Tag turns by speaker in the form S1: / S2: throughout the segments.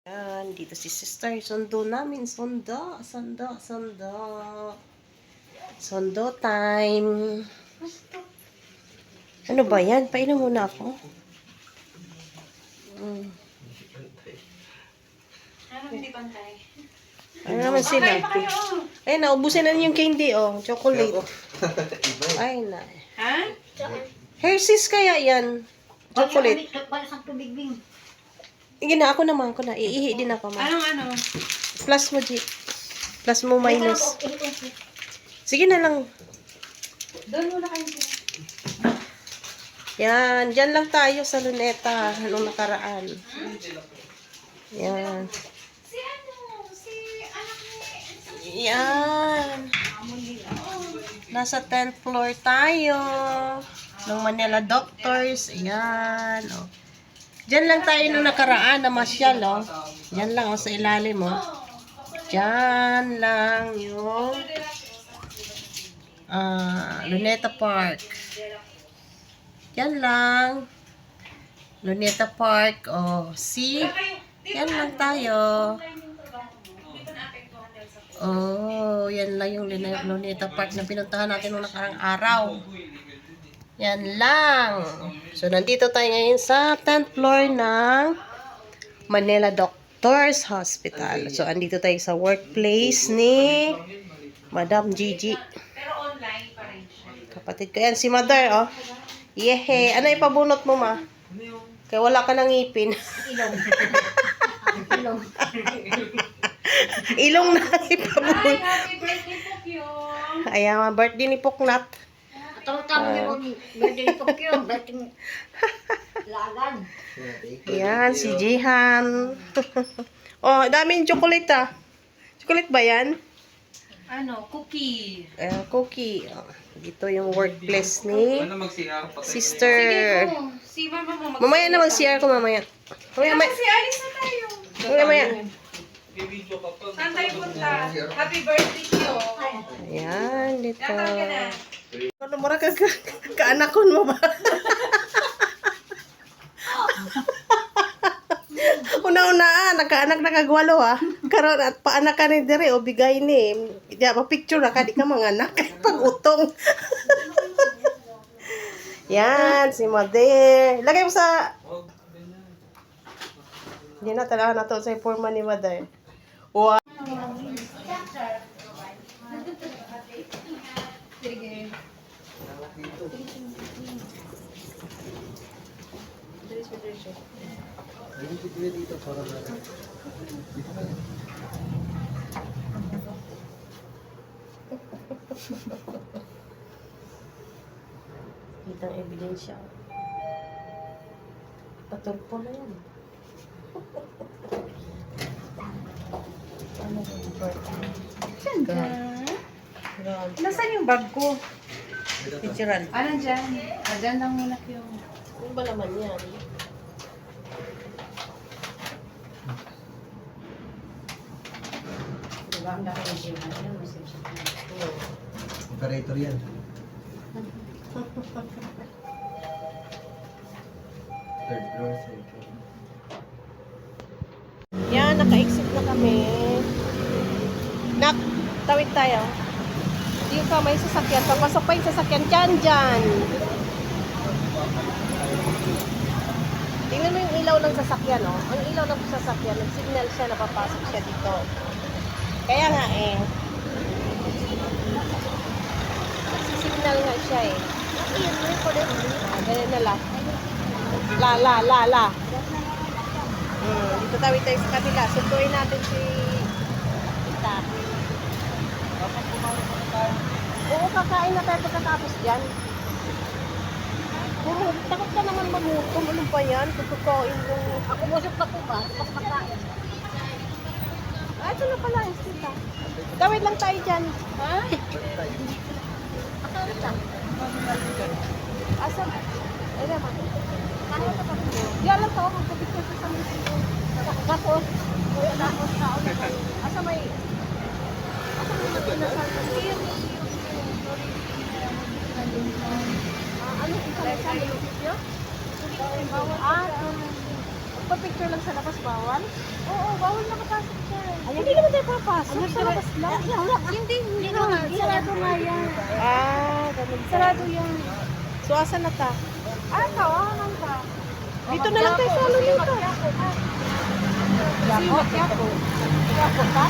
S1: Yan, dito si sister. Sundo namin. Sundo time. Ano ba yan? Painom muna ako.
S2: Ano hindi pantay?
S1: Ano naman sila? Ay, naubusin na yung candy, oh. Chocolate. Ay, na.
S2: Ha?
S1: Hershey's kaya yan. Chocolate.
S3: Balasang tubig, Bing.
S1: Sige na, ako naman. Iihi din ako, ma.
S2: Anong ano?
S1: Plus mo, G. Plus mo, minus. Sige na lang.
S2: Doon muna kayo sila.
S1: Yan. Diyan lang tayo sa Luneta. Anong nakaraan. Yan.
S2: Si ano? Si anak ni...
S1: Yan. Nasa 10th floor tayo. Ng Manila Doctors. Ayan. Oh. Diyan lang tayo nung nakaraan na masyal. Oh. Diyan lang. Oh, sa ilalim. Oh. Diyan lang yung Luneta Park. Diyan lang. Luneta Park. Oh, see? Yan lang tayo. Oh, yan lang yung Luneta Park na pinuntahan natin nung nakarang araw. Yan lang. So, nandito tayo ngayon sa 10th floor ng Manila Doctors Hospital. So, andito tayo sa workplace ni Madam Gigi.
S2: Pero online pa rin siya.
S1: Kapatid ko yan. Si Mother, oh. Yehe. Ano ipabunot mo, ma? Kaya wala ka ng ngipin.
S3: Ilong. Ilong.
S1: Ilong na ipabunot.
S2: Ay, happy birthday po, Kyung!
S1: Ayan, birthday ni Puknat.
S3: Tama-tama niya po, birthday po yun, birthday lagan.
S1: Yan, si Jihan. Oh, daming chocolate, ah. Chocolate ba yan?
S2: Ano? Cookie.
S1: Cookie. Oh, dito yung workplace ni Sister.
S2: Sige po. Si mama mo.
S1: Mamaya na mag-CR ko, mamaya. Mamaya.
S2: Kasi alis na tayo.
S1: Mamaya.
S2: Saan tayo punta? Happy birthday, Kyung!
S1: Ayan, dito.
S2: Tatawag ka na.
S1: Ano mara ka kaanakon mo ba? Una-una, nagkaanak na kagwalo ha. Karon at paanak ka ni dire o bigay ni. Di ba picture na ka di ka manganak pag-utong. Yan, si Mother. Lagay mo sa... Hindi na talaga na to sa forma ni Mother. Wow. Kitang ebidensya. Patulpo na yan. Ano ba yung birthday?
S2: Saan ka?
S1: Grabe.
S2: Nasaan yung bag ko?
S1: Picturean.
S2: Ah, nandyan. Ah, dyan lang muna, Kyung.
S1: Ano ba naman yan?
S3: Diba, ang laki ng siya.
S4: Operator yan. Third floor, second.
S1: Yan, naka-exit na kami. Nak, tawid tayo. Yung pa may sasakyan. Papasok pa yung sasakyan. Dyan. Tingnan mo yung ilaw ng sasakyan, oh. Ang ilaw ng sasakyan, nag-signal siya na papasok siya dito. Kaya nga eh. Nag-signal nga siya eh. Ganyan na lang. La. Dito tawid tayo sa kabila. Sunduin natin si Tita. Oo, kakain na tayo pagkatapos dyan. Takot ka naman magutom. Ano ba yan? Tutukoin yung...
S3: Ako musok pa po ba? Pagpakain.
S1: Ito na pala, Tita. Tawid lang tayo dyan. Ha?
S3: Akala ka.
S1: Asa? Ay naman. Kaya ka pa po. Diyan lang tayo. Magpapicture sa samin. Tapos. Asa may... Asa may natinasal ka siya? Ano? Isa may sabi yung video? magpa-picture lang sa labas, bawal?
S2: Oo, bawal nakapasok siya.
S1: Hindi naman tayo papasok sa labas lang.
S2: Hindi na. Sarado nga yan.
S1: Ganun ba?
S2: Sarado yan.
S1: So, asan na ta?
S2: Kawanan ka.
S1: Dito na lang tayo sa ano dito.
S2: Yako? Yako. Yako ka?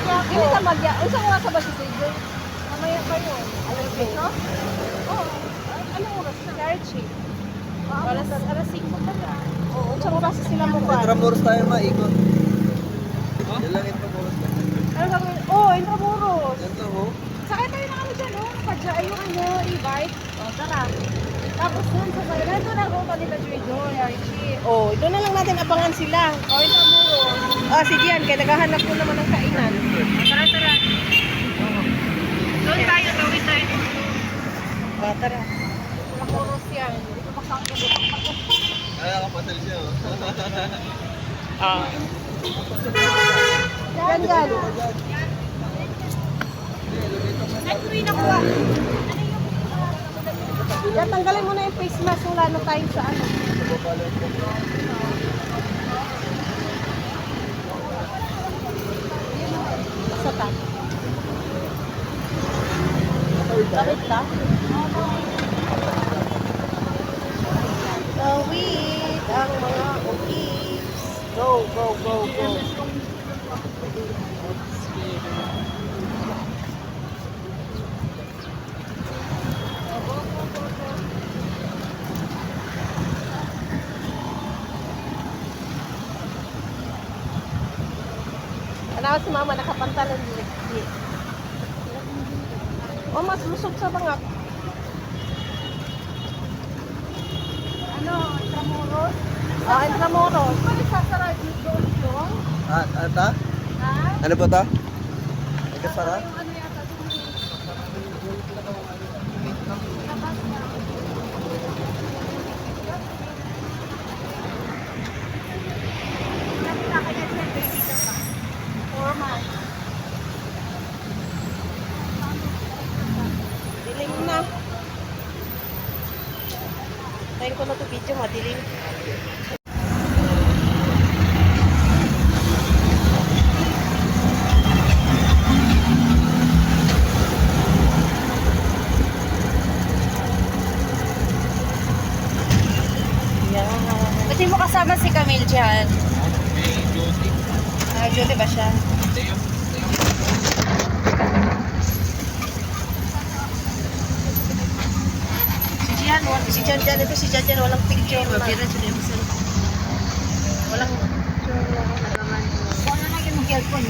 S2: Hindi ka magya. Isang oras ba si CJ? Mamaya pa yun. Alas 5? Oo. Anong oras na? Karchi. Alas 5 pa na. Oo. Isang oras sila mo ba?
S4: Intramuros tayo maikot. Yan lang Intramuros lang.
S2: Ano gagawin? Oo, Intramuros.
S4: Yan to, oh.
S2: Sakay tayo na kami dyan, oh. Padya, yung e-bike. O, tara. Tapos dun sa sa'yo, nandun na ako kanila Joy, Archie.
S1: Oh, doon na lang natin abangan sila.
S2: O, Intramuros.
S1: Sige yan, kaya naghahanap ko naman ng kainan.
S2: Tara, tara. Doon tayo, gawin tayo.
S1: Tara.
S2: Intramuros yan. Dito makakita.
S4: Kaya kapatid siya, oh.
S1: Yan, yan.
S2: Saan ko yung nakuha?
S1: Yan, tanggalin mo na yung face mask. Wala na tayo sa ano. Sa ta. Bakit ka? Tawid ang mga ulips. Go, go, go, go. Ano si mama nakapantalan din. Oh, mas lusog sa bangak.
S2: Ano, Intramuros?
S1: Intramuros.
S2: Ano sasara dito?
S4: Ata?
S2: Ha?
S4: Ano ba ta? Nagkasara?
S2: Yung ano yata dito. Labas na. Nakita ka yan dyan, dito ka. 4 months.
S1: Dilim na. Tayo ko na to video, madilim.
S2: Ba't mo kasama si Camille dyan?
S1: Judy ba siya? Si Jan Jan ito, si Jan Jan walang picture na. Walang
S3: Kung ano na yung cellphone,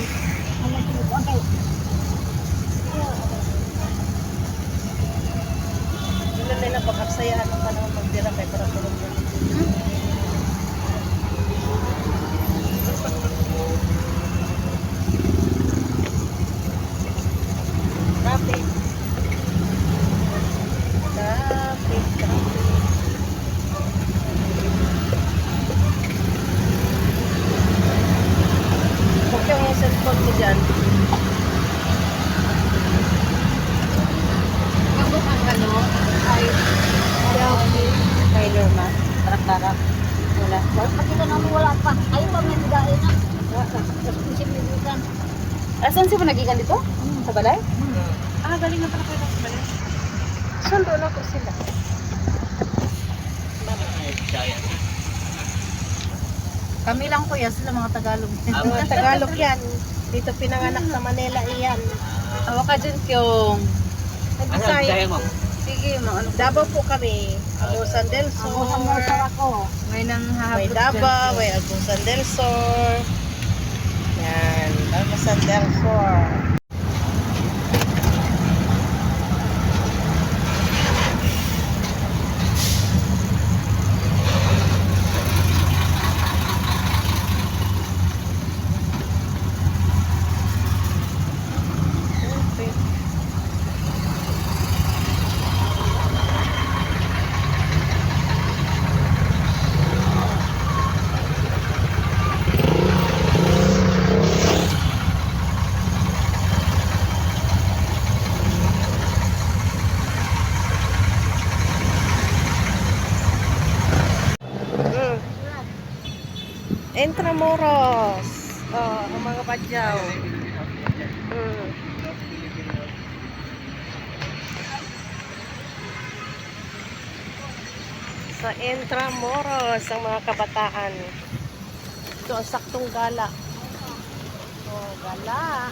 S3: ano sinubuan kayo?
S1: Yun nila pag-aksayahan ng panahon magdira kay para tulong na. Traffic. Traffic, traffic. Huwag yung cellphone mo dyan.
S2: Bago ang ano, ay
S1: Tyler na. Tarak-tarak. Wala.
S3: Pagkita namin wala pa. Ayaw pa may bigayin na. Similitan.
S2: Asan siya nagigan dito? Sa balay? Galing na pala kayo sa balay.
S1: Sundo na ko sila.
S2: Kami lang kuya, sila mga Tagalog.
S1: Mga Tagalog yan. Dito pinanganak sa Manila iyan.
S2: Tawa ka dyan, Kyong.
S1: Nag-Bisaya.
S2: Sige, mga ano.
S1: Davao po kami. Agusan del Sur.
S3: Ako sa motor ako.
S2: May nang
S1: May
S2: hahabot
S1: Davao, may Agusan del Sur. Yan. Agusan del Sur. Intramuros. Oh, ang mga badyaw. Sa Intramuros ang mga kabataan. Ito ang saktong gala. Oh, gala.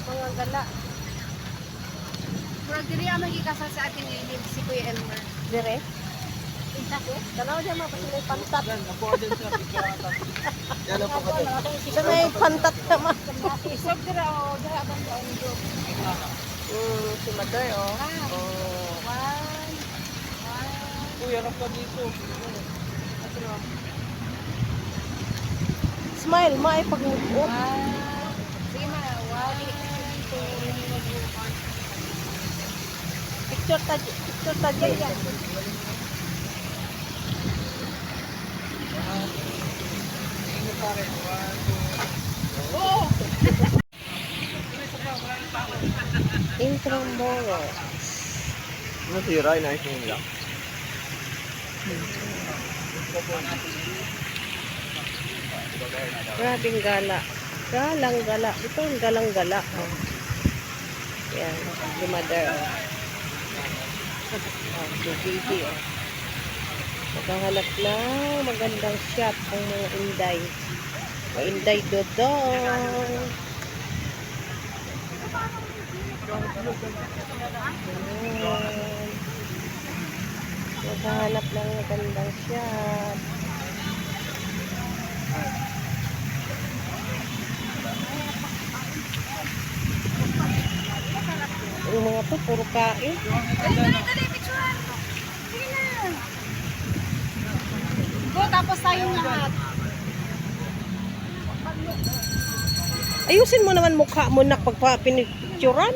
S1: Mga gala.
S2: Bro, diri ang magkikasal sa atin ni si Kuya Elmer.
S1: Dire.
S2: Isa ko?
S1: Tanaw dyan mga pati may pantat.
S4: Yan, napo din siya. Yan ang pagkatapos.
S1: Isa may pantat naman.
S2: Isog dira o dira abang daon do.
S1: Si Mother, oh.
S2: One.
S4: Uy, harap ka dito.
S1: Smile, maay pag-move.
S2: Sige na. One, two,
S1: Picture ta dyan. Intramuros.
S4: Nasira, inayos mo nila.
S1: Grabing gala. Galang gala. Ito ang galang gala. Oh. Yan. Si Mother. Oh, si Gigi. Oh. Maghahanap ng magandang shop ang mga inday. Mga inday dodong. Ayan. Maghahanap ng magandang shop. Yung mga to, puro kain.
S2: Go, tapos tayong lahat.
S1: Ayusin mo naman mukha mo na pagpapinipicturan.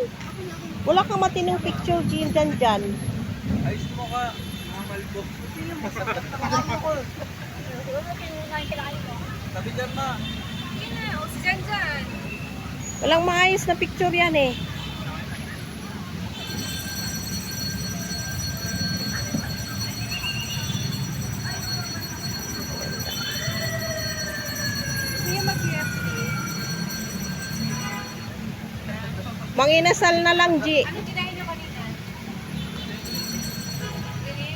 S1: Wala kang matinong picture dyan dyan.
S4: Ayos mo ka. Mamal ko. Sabi dyan ma.
S2: Sige na, o si Janjan.
S1: Walang maayos na picture yan eh.
S2: Sige mag-KFC.
S1: Manginasal na lang, G.
S2: Ano kinain nyo kanina? Dili?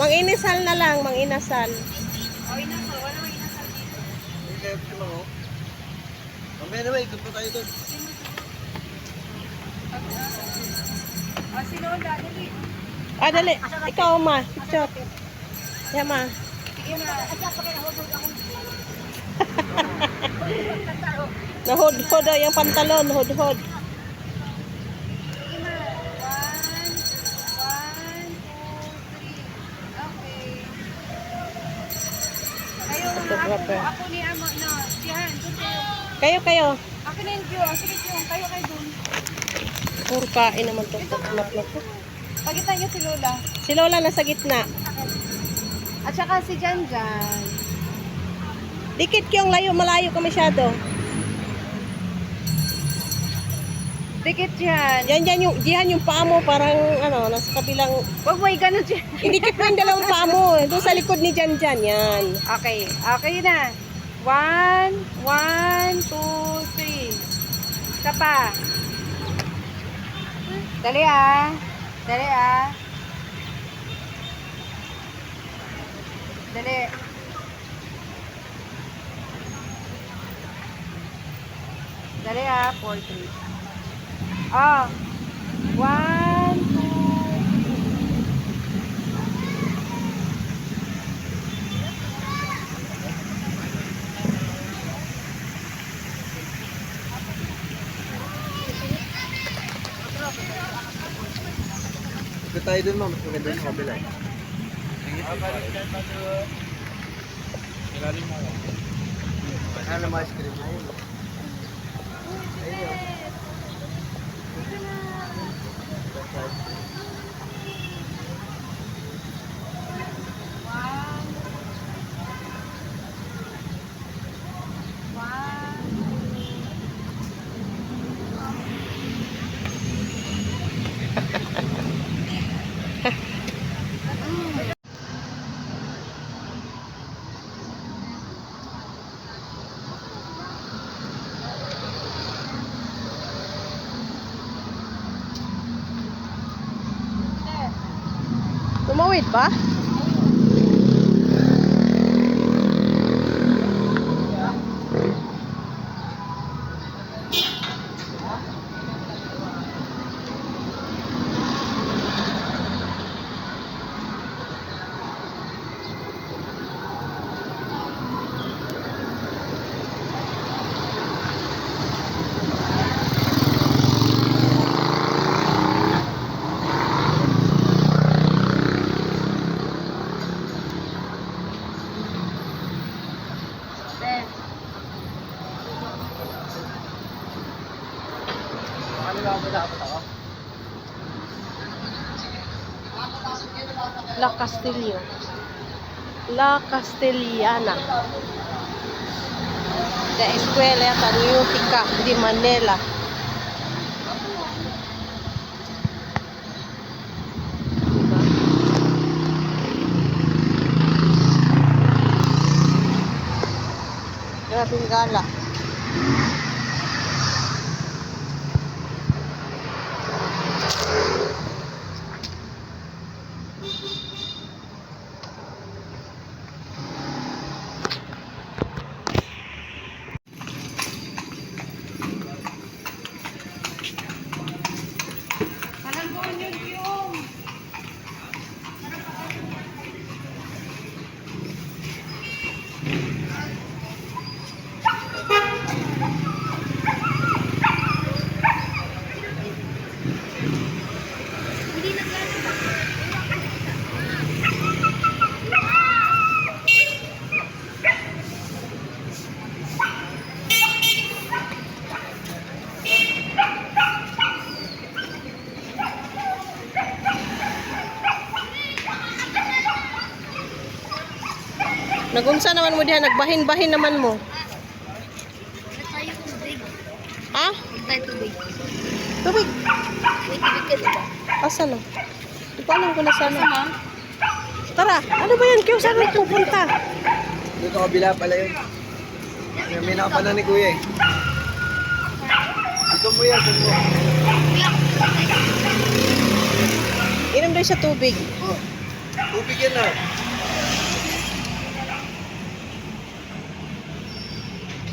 S1: Manginasal na lang, manginasal.
S2: O, inasal. Wala mo inasal dito.
S4: May KFC mo mo. Mamaya naman, ikot pa tayo doon.
S2: O, si Lola. Dali.
S1: Ah, dali. Ikaw, ma. Picture. Yan, ma.
S2: Sige na.
S1: Nahod-hod daw yung pantalon. Hod-hod.
S2: Sige na. One, two, three. Okay. Kayo mga
S1: Photographer.
S2: ako ni Amo, no. Diyan, doon
S1: Kayo,
S2: kayo.
S1: kayo.
S2: Ako na yung view. Sige, yung kayo doon.
S1: Puro kain naman to.
S2: Pagitan niyo si Lola.
S1: Si Lola nasa gitna.
S2: At saka si Janjan.
S1: Dikit yung layo, malayo ka masyado.
S2: Dikit yan.
S1: Diyan yung paa mo, parang ano, nasa kabilang...
S2: Huwag mo i-ganon dyan.
S1: Idikit mo yung dalawang paa mo. Doon sa likod ni Jan Jan. Yan.
S2: Okay. Okay na. 1, 2, 3. Isa pa. Dali ah. Dali ah. Dali. Dali ah. 4, 3. Oh. 1, 2,
S4: Ikot tayo doon ma. Mas maganda yung kabila. Ilalim mo. Ano mas cream mo?
S1: Tuwid ba? La Castillo. La Castellana. La Escuela Patriótica de Manila. Diba? Grabing gala. Nagunsa naman mo diha, nagbahin-bahin naman mo.
S3: Tayo tubig.
S1: Ha?
S3: Tayo tubig.
S1: Tubig.
S3: May tubig ka diba?
S1: Asa na? Di ko alam kung nasaan na. Tara, ano ba yan? Kaya saan na pupunta?
S4: Dito kabila pala yun. May nakapala ni Kuya eh. Dito mo yan, dito mo.
S1: Inom daw siya tubig.
S4: Oh, tubig yan na.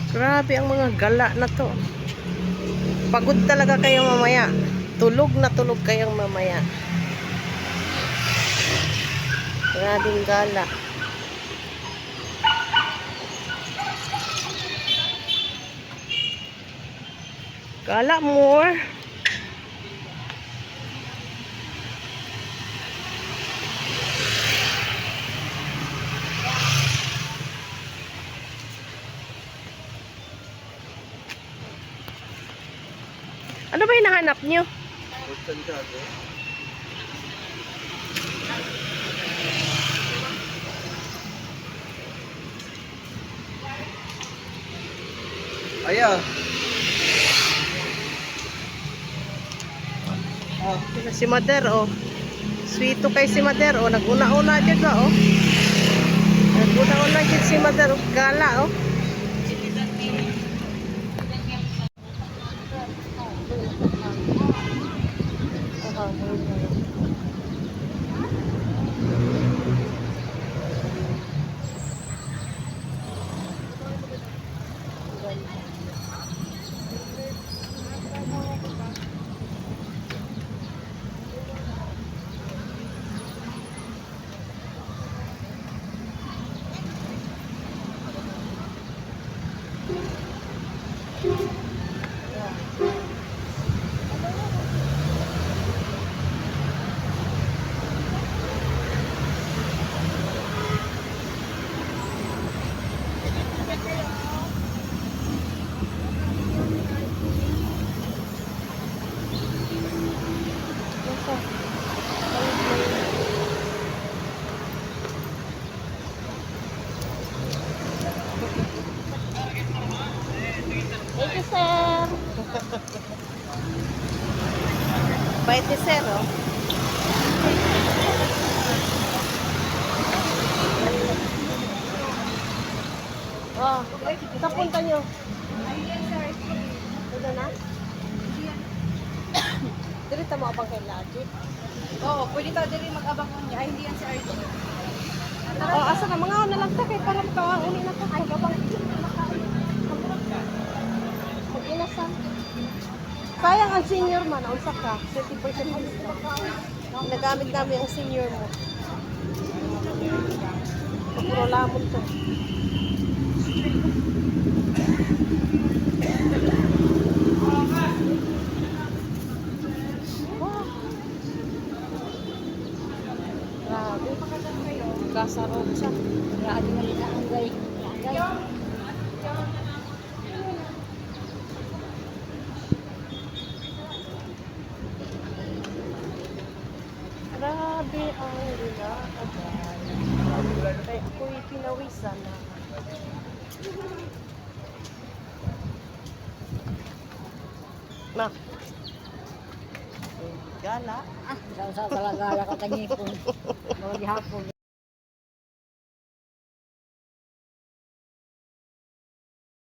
S1: Grabe ang mga gala na to. Pagod talaga kayo mamaya. Tulog na tulog kayong mamaya. Grabing gala. Gala more. Ano ba hinahanap nyo?
S4: Buksan ka ako. Aya.
S1: Si Mader, oh. Sweeto kay si Mader, oh. Naguna-una dyan ba, oh. Naguna-una dyan si Mader, oh. Gala, oh. Thank you, sir. Bait ni sir, oh. Oh, saan punta nyo? Ito na? Dirita mo abang kay Lagi.
S2: Oo, pwede tayo din mag-abang niya. Ay, hindi yan si RJ. Oo, asa na mga na lang ta kay para makauli na ta. Ay, abang. Mag-inasan. Sayang ang senior man, unsa ka? 30% discount. Nagamit namin ang senior mo. Puro lamon to. Wow. Grabe. Kasarap siya.
S3: Grabe nga nila ang gay.
S2: Grabe ang linaagan. Kaya ako'y pinawisan na. Na. Gala.
S3: Sa talaga ka tangipon. Mga gihapon.